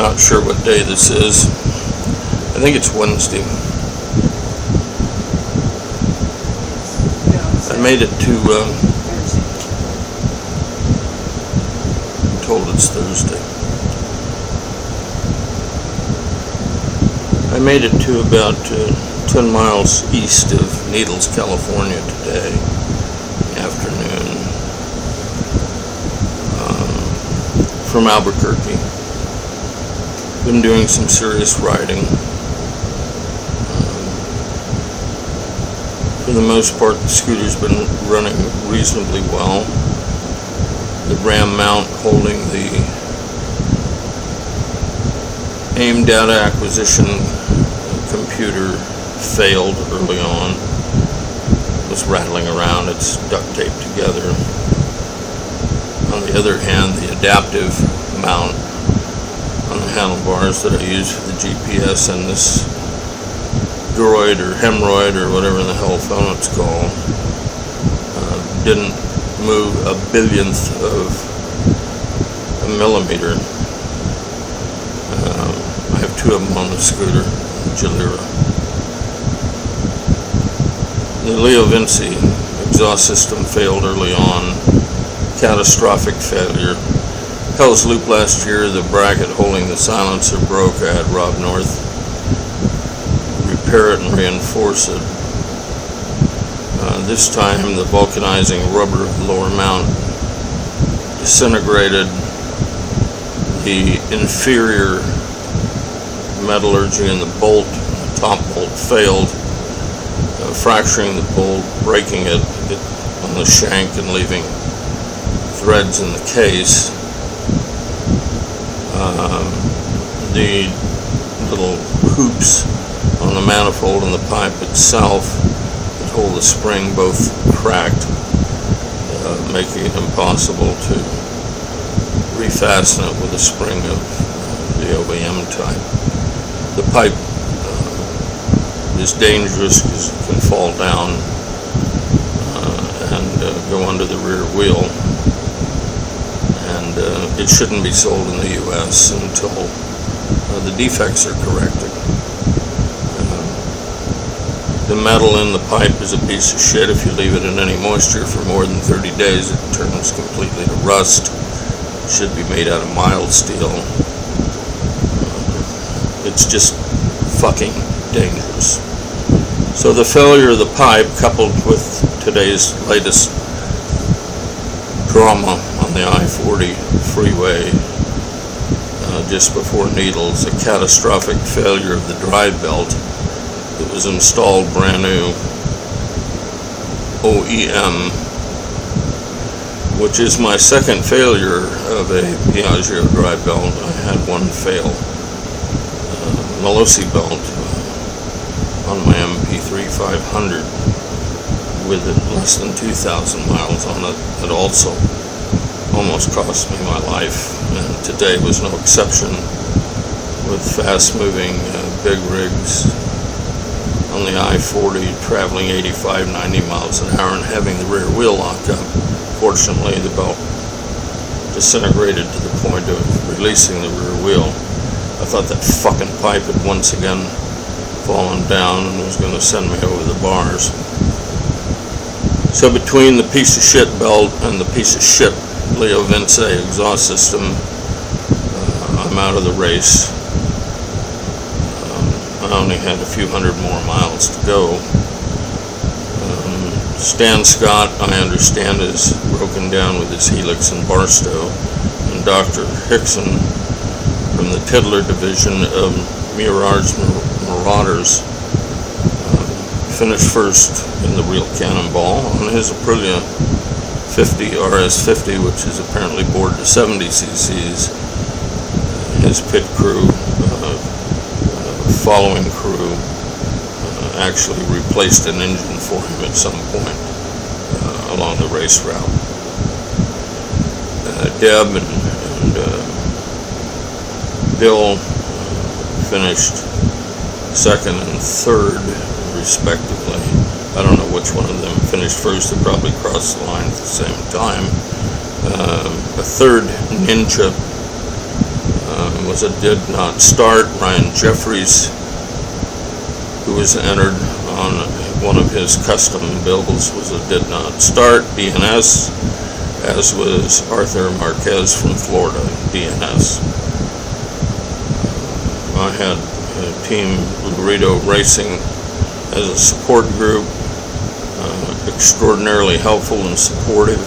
not sure what day this is. I think it's Wednesday. I made it to, I'm told it's Thursday. I made it to about 10 miles east of Needles, California today afternoon from Albuquerque. Been doing some serious riding. For the most part, the scooter's been running reasonably well. The RAM mount holding the AIM data acquisition computer failed early on. It was rattling around, it's duct taped together. On the other hand, the adaptive mount on the handlebars that I use for the GPS and this droid or hemorrhoid or whatever the hell phone it's called didn't move a billionth of a millimeter. I have two of them on the scooter, Jalera. The Leo Vinci exhaust system failed early on, catastrophic failure. Hell's Loop last year, the bracket holding the silencer broke. I had Rob North repair it and reinforce it. This time the vulcanizing rubber of the lower mount disintegrated. The inferior metallurgy in the bolt, the top bolt failed, fracturing the bolt, breaking it on the shank and leaving threads in the case. The little hoops on the manifold and the pipe itself that hold the spring both cracked, making it impossible to refasten it with a spring of the OEM type. The pipe is dangerous because it can fall down and go under the rear wheel, and it shouldn't be sold in the U.S. until the defects are corrected. The metal in the pipe is a piece of shit. If you leave it in any moisture for more than 30 days, it turns completely to rust. It should be made out of mild steel. It's just fucking dangerous. So the failure of the pipe, coupled with today's latest drama on the I-40 freeway just before Needles, a catastrophic failure of the drive belt that was installed brand new OEM, which is my second failure of a Piaggio drive belt. I had one fail, Melosi belt on my MP3 500 with less than 2,000 miles on it. It also almost cost me my life, and today was no exception with fast-moving big rigs on the I-40 traveling 85, 90 miles an hour and having the rear wheel locked up. Fortunately, the belt disintegrated to the point of releasing the rear wheel. I thought that fucking pipe had once again fallen down and was going to send me over the bars. So between the piece of shit belt and the piece of shit Leo Vinci exhaust system, I'm out of the race. I only had a few hundred more miles to go. Stan Scott, I understand, is broken down with his Helix in Barstow, and Dr. Hickson from the Tiddler division of Mirage Marauders finished first in the Real Cannonball on his Aprilia 50 RS50, which is apparently bored to 70 cc's. His pit crew, following crew, actually replaced an engine for him at some point along the race route. Deb and Bill finished second and third, respectively. I don't know which one of them finished first. They probably crossed the line at the same time. A third Ninja was was a did not start. Ryan Jeffries, who was entered on one of his custom builds, was a did not start, DNS, as was Arthur Marquez from Florida, DNS. I had Team Laredo Racing as a support group, extraordinarily helpful and supportive.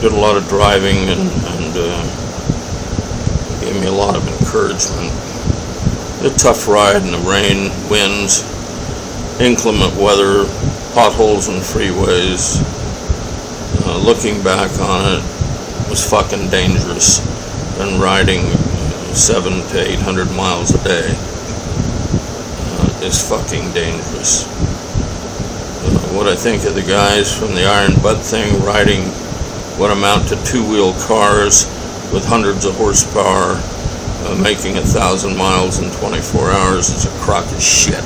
Did a lot of driving and gave me a lot of encouragement. A tough ride in the rain, winds, inclement weather, potholes and freeways. Looking back on it, was fucking dangerous. And riding 700 to 800 miles a day is fucking dangerous. What I think of the guys from the Iron Butt thing riding what amount to two-wheel cars with hundreds of horsepower, making 1,000 miles in 24 hours is a crock of shit.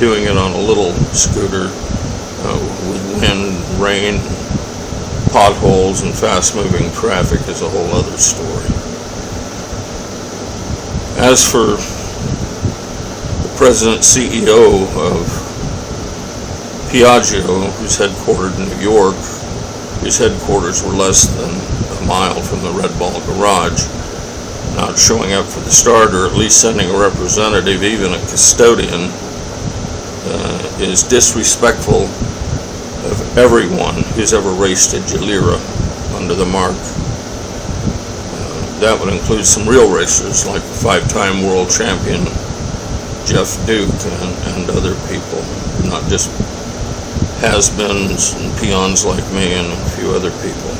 Doing it on a little scooter with wind, rain, potholes, and fast-moving traffic is a whole other story. As for the president CEO of Piaggio, who's headquartered in New York, his headquarters were less than a mile from the Red Ball garage, not showing up for the start, or at least sending a representative, even a custodian, is disrespectful of everyone who's ever raced a Jalira under the mark. That would include some real racers like five-time world champion Jeff Duke and other people, not just has-beens and peons like me and a few other people.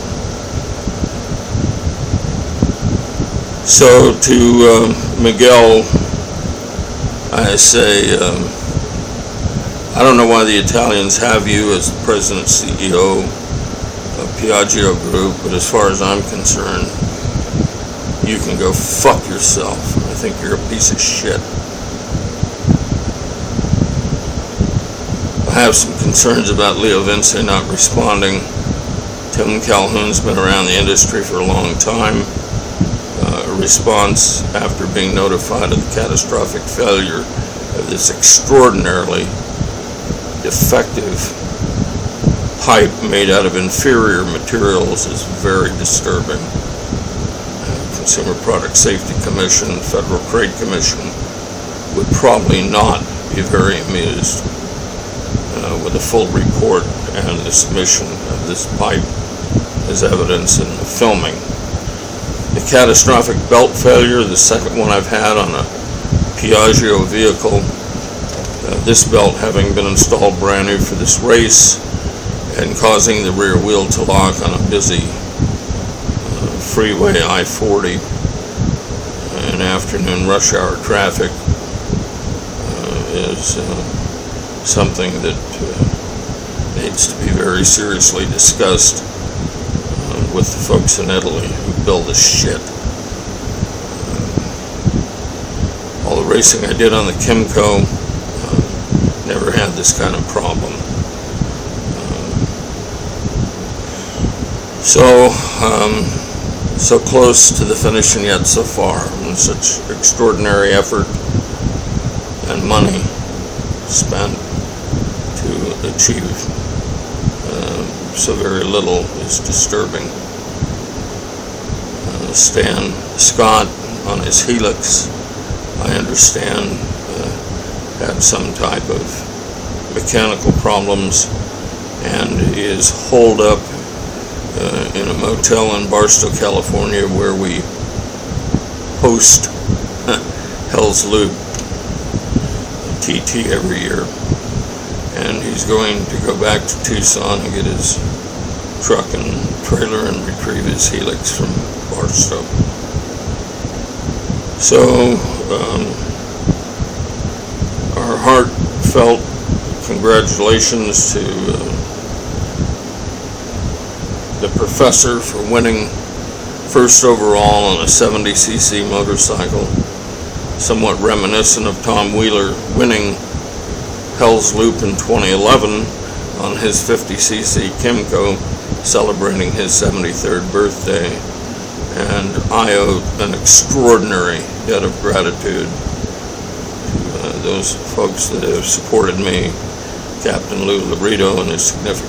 So to Miguel, I say, I don't know why the Italians have you as the president CEO of Piaggio Group, but as far as I'm concerned, you can go fuck yourself. I think you're a piece of shit. I have some concerns about Leo Vince not responding. Tim Calhoun's been around the industry for a long time. A response after being notified of the catastrophic failure of this extraordinarily defective pipe made out of inferior materials is very disturbing. Consumer Product Safety Commission, Federal Trade Commission would probably not be very amused with a full report and the submission of this pipe as evidence in the filming. The catastrophic belt failure, the second one I've had on a Piaggio vehicle, this belt having been installed brand new for this race and causing the rear wheel to lock on a busy freeway I-40 in afternoon rush hour traffic is something that needs to be very seriously discussed with the folks in Italy who build this shit. All the racing I did on the Kimco never had this kind of problem. So close to the finish and yet so far, and such extraordinary effort and money spent to achieve so very little is disturbing. Stan Scott on his Helix, I understand, had some type of mechanical problems and is holed up in a motel in Barstow, California, where we host Hell's Loop TT every year. And he's going to go back to Tucson and get his truck and trailer and retrieve his Helix from Barstow. So, our heartfelt congratulations to the professor for winning first overall on a 70cc motorcycle, somewhat reminiscent of Tom Wheeler winning Hell's Loop in 2011 on his 50cc Kimco, celebrating his 73rd birthday And I owe an extraordinary debt of gratitude to those folks that have supported me, Captain Lou Labrito and his significant